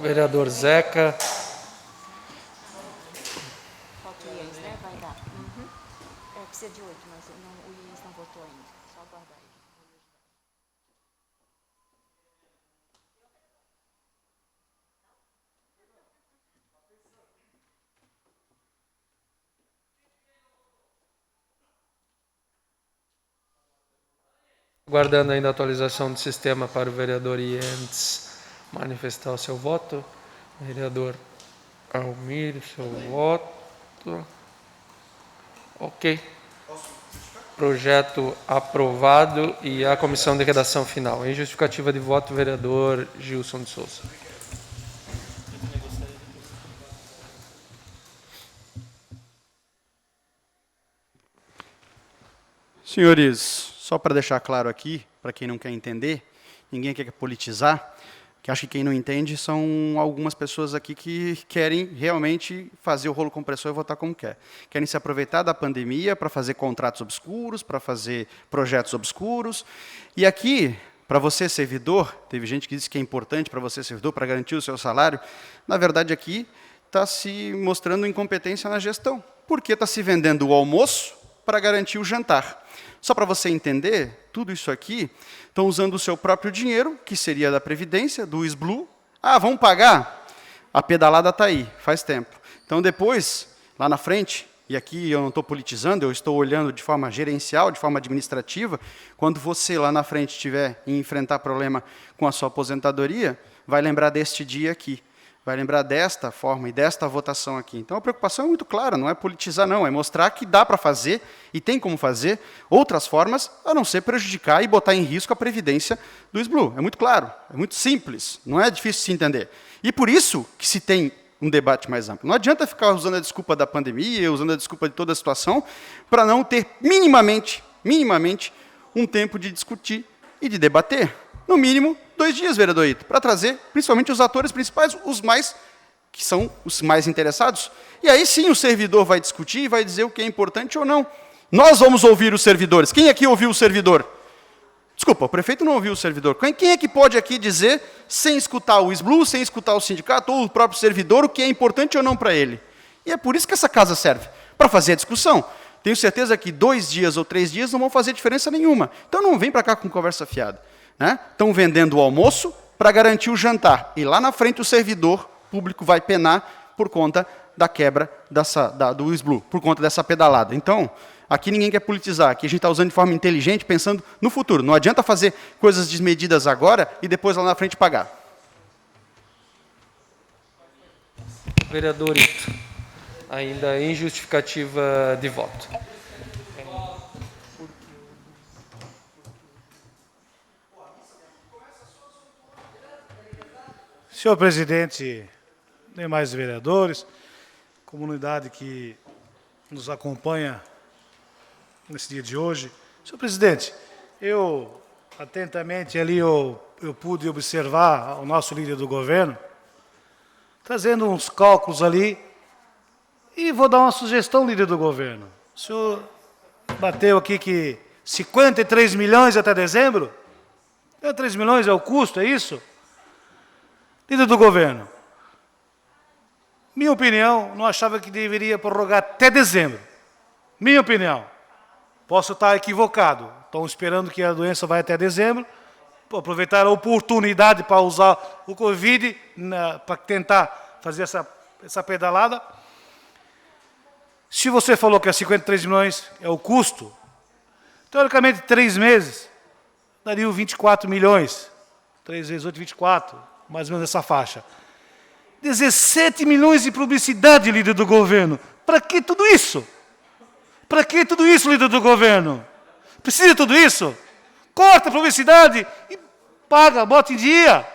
Vereador Zeca. Falta o IES, né? Vai dar. Precisa de 8, mas o IES não votou ainda. Só aguardar ele. Aguardando ainda a atualização do sistema para o vereador Ientes manifestar o seu voto. Vereador Almir, seu voto. Ok. Projeto aprovado e a comissão de redação final. Em justificativa de voto, vereador Gilson de Souza. Senhores, só para deixar claro aqui, para quem não quer entender, ninguém quer politizar, que acho que quem não entende são algumas pessoas aqui que querem realmente fazer o rolo compressor e votar como quer. Querem se aproveitar da pandemia para fazer contratos obscuros, para fazer projetos obscuros. E aqui, para você, servidor, teve gente que disse que é importante para você, servidor, para garantir o seu salário. Na verdade, aqui está se mostrando incompetência na gestão, porque está se vendendo o almoço para garantir o jantar. Só para você entender, tudo isso aqui, estão usando o seu próprio dinheiro, que seria da Previdência, do SBLU. Ah, vamos pagar? A pedalada está aí, faz tempo. Então, depois, lá na frente, e aqui eu não estou politizando, eu estou olhando de forma gerencial, de forma administrativa, quando você lá na frente tiver em enfrentar problema com a sua aposentadoria, vai lembrar deste dia aqui. Vai lembrar desta forma e desta votação aqui. Então, a preocupação é muito clara, não é politizar, não, é mostrar que dá para fazer, e tem como fazer, outras formas, a não ser prejudicar e botar em risco a previdência do SBLU. É muito claro, é muito simples, não é difícil de se entender. E por isso que se tem um debate mais amplo. Não adianta ficar usando a desculpa da pandemia, usando a desculpa de toda a situação, para não ter minimamente, um tempo de discutir e de debater. No mínimo, 2 dias, vereador Ito, para trazer, principalmente, os atores principais, que são os mais interessados. E aí sim o servidor vai discutir e vai dizer o que é importante ou não. Nós vamos ouvir os servidores. Quem aqui ouviu o servidor? Desculpa, o prefeito não ouviu o servidor. Quem é que pode aqui dizer, sem escutar o SBLU, sem escutar o sindicato, ou o próprio servidor, o que é importante ou não para ele? E é por isso que essa casa serve, para fazer a discussão. Tenho certeza que 2 dias ou 3 dias não vão fazer diferença nenhuma. Então não vem para cá com conversa fiada. Estão vendendo o almoço para garantir o jantar. E lá na frente o servidor público vai penar por conta da quebra do SBLU, por conta dessa pedalada. Então, aqui ninguém quer politizar, aqui a gente está usando de forma inteligente, pensando no futuro. Não adianta fazer coisas desmedidas agora e depois lá na frente pagar. Vereador Ito, ainda em justificativa de voto. Senhor presidente, demais vereadores, comunidade que nos acompanha nesse dia de hoje. Senhor presidente, eu atentamente ali eu pude observar o nosso líder do governo, trazendo uns cálculos ali, e vou dar uma sugestão, líder do governo. O senhor bateu aqui que 53 milhões até dezembro? 53 milhões é o custo, é isso? Líder do governo, minha opinião, não achava que deveria prorrogar até dezembro. Minha opinião. Posso estar equivocado. Estão esperando que a doença vai até dezembro, aproveitar a oportunidade para usar o Covid, para tentar fazer essa pedalada. Se você falou que é 53 milhões é o custo, teoricamente 3 meses daria 24 milhões. 3 vezes 8, 24. Mais ou menos essa faixa. 17 milhões de publicidade, líder do governo. Para que tudo isso? Para que tudo isso, líder do governo? Precisa de tudo isso? Corta a publicidade e paga, bota em dia.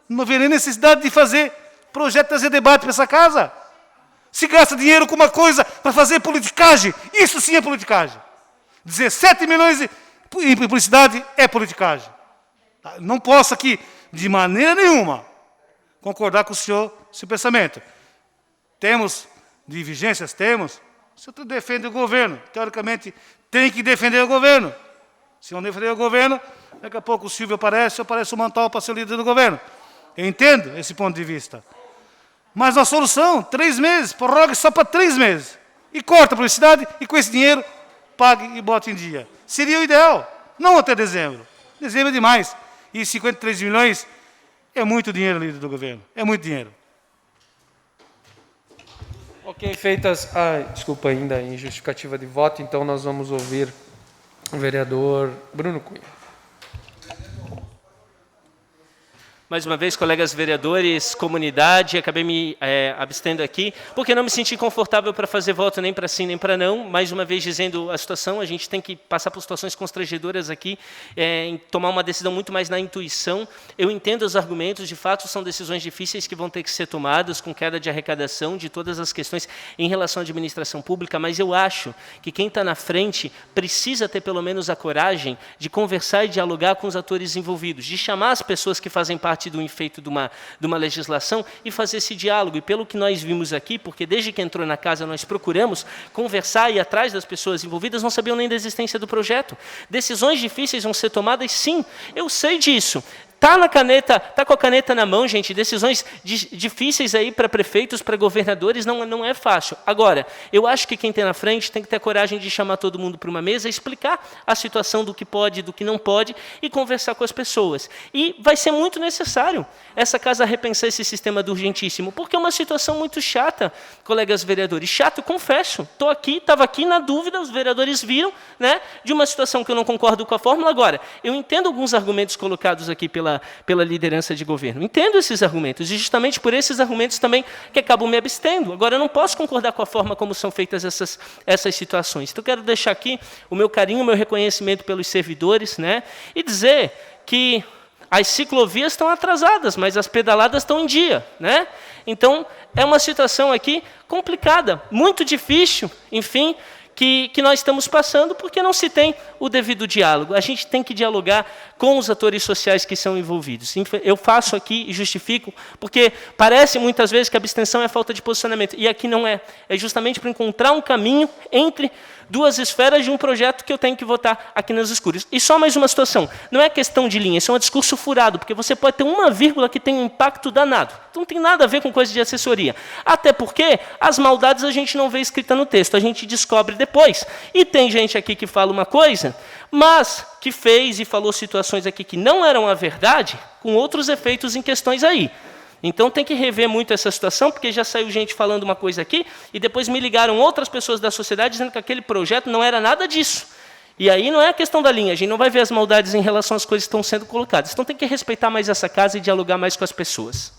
Não haveria necessidade de fazer projeto, trazer debate para essa casa. Se gasta dinheiro com uma coisa para fazer politicagem, isso sim é politicagem. 17 milhões em publicidade é politicagem. Não posso aqui, de maneira nenhuma, concordar com o seu pensamento. Temos divergências? Temos. O senhor defende o governo. Teoricamente, tem que defender o governo. Se não defender o governo, daqui a pouco o Silvio aparece, aparece o Mantal para ser líder do governo. Eu entendo esse ponto de vista. Mas a solução, 3 meses, prorroga só para 3 meses. E corta a publicidade e com esse dinheiro pague e bote em dia. Seria o ideal, não até dezembro. Dezembro é demais. E 53 milhões é muito dinheiro, líder do governo. É muito dinheiro. Ok, feitas... desculpa, ainda em justificativa de voto, então nós vamos ouvir o vereador Bruno Cunha. Mais uma vez, colegas vereadores, comunidade, acabei me abstendo aqui, porque não me senti confortável para fazer voto nem para sim, nem para não. Mais uma vez, dizendo a situação, a gente tem que passar por situações constrangedoras aqui, em tomar uma decisão muito mais na intuição. Eu entendo os argumentos, de fato, são decisões difíceis que vão ter que ser tomadas, com queda de arrecadação, de todas as questões em relação à administração pública, mas eu acho que quem está na frente precisa ter pelo menos a coragem de conversar e dialogar com os atores envolvidos, de chamar as pessoas que fazem parte do efeito de uma legislação e fazer esse diálogo. E pelo que nós vimos aqui, porque desde que entrou na casa nós procuramos conversar e ir atrás das pessoas envolvidas, não sabiam nem da existência do projeto. Decisões difíceis vão ser tomadas, sim, eu sei disso. Tá com a caneta na mão, gente. Decisões difíceis aí para prefeitos, para governadores, não é fácil. Agora, eu acho que quem tem na frente tem que ter a coragem de chamar todo mundo para uma mesa, explicar a situação do que pode, do que não pode e conversar com as pessoas. E vai ser muito necessário essa casa repensar esse sistema do urgentíssimo, porque é uma situação muito chata, colegas vereadores. Chato, confesso. Estava aqui na dúvida, os vereadores viram, né, de uma situação que eu não concordo com a fórmula. Agora, eu entendo alguns argumentos colocados aqui pela liderança de governo. Entendo esses argumentos, e justamente por esses argumentos também que acabo me abstendo. Agora, eu não posso concordar com a forma como são feitas essas situações. Então, quero deixar aqui o meu carinho, o meu reconhecimento pelos servidores, né, e dizer que as ciclovias estão atrasadas, mas as pedaladas estão em dia, né? Então, é uma situação aqui complicada, muito difícil, enfim, que nós estamos passando, porque não se tem o devido diálogo. A gente tem que dialogar com os atores sociais que são envolvidos. Eu faço aqui e justifico, porque parece muitas vezes que a abstenção é falta de posicionamento, e aqui não é. É justamente para encontrar um caminho entre duas esferas de um projeto que eu tenho que votar aqui nas escuras. E só mais uma situação, não é questão de linha, isso é um discurso furado, porque você pode ter uma vírgula que tem um impacto danado. Então não tem nada a ver com coisa de assessoria. Até porque as maldades a gente não vê escrita no texto, a gente descobre depois. E tem gente aqui que fala uma coisa, mas que fez e falou situações aqui que não eram a verdade, com outros efeitos em questões aí. Então tem que rever muito essa situação, porque já saiu gente falando uma coisa aqui, e depois me ligaram outras pessoas da sociedade dizendo que aquele projeto não era nada disso. E aí não é a questão da linha, a gente não vai ver as maldades em relação às coisas que estão sendo colocadas. Então tem que respeitar mais essa casa e dialogar mais com as pessoas.